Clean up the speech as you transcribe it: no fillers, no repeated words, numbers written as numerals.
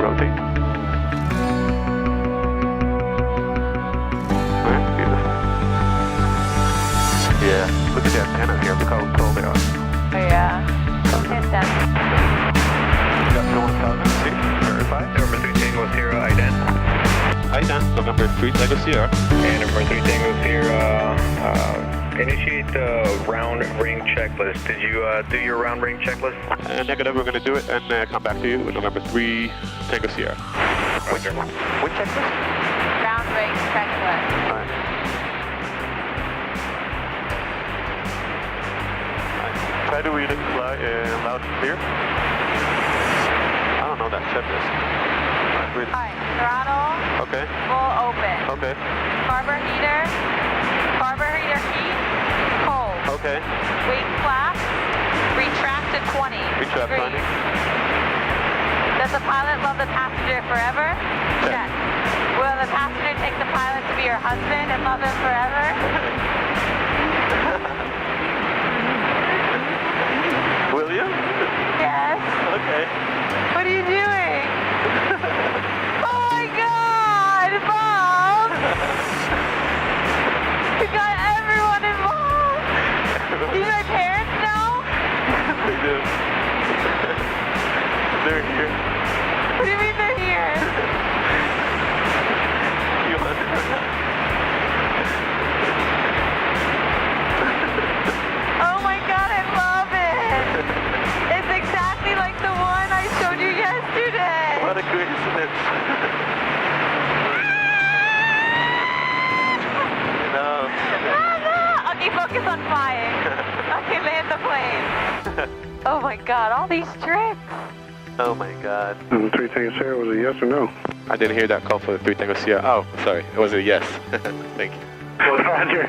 rotate. Alright, beautiful. Yeah, look at the antennas here, look how tall they are. Oh yeah, hit them. Got no 1000, see, verify. November 3 Tango Sierra, ident. Ident, November 3 Tango Sierra. And November 3 Tango Sierra, initiate the round ring checklist. Did you do your round ring checklist? Negative, we're going to do it and come back to you with November 3 Tango Sierra. Which checklist? Round range checklist. Alright. Try to read it loud and clear. I don't know that checklist. Alright, throttle. Okay. Full open. Okay. Carburetor heat. Cold. Okay. Wing flap. Retract to 20 Retract degrees. 20. Does the pilot love the passenger forever? Check. Will the passenger take the pilot to be your husband and love him forever? Will you? Yes. Okay. What are you doing? Oh my God, Bob! You got everyone involved. Do my parents know? They do. They're here. What do you mean they're here? You Oh my God, I love it. It's exactly like the one I showed you yesterday. What a coincidence. No. Okay, focus on flying. Okay, land the plane. Oh my God, all these tricks. Oh my God. 3 Tango Sierra, was a yes or no? I didn't hear that call for the 3 Tango Sierra. Oh, sorry. It was a yes. Thank you. Roger.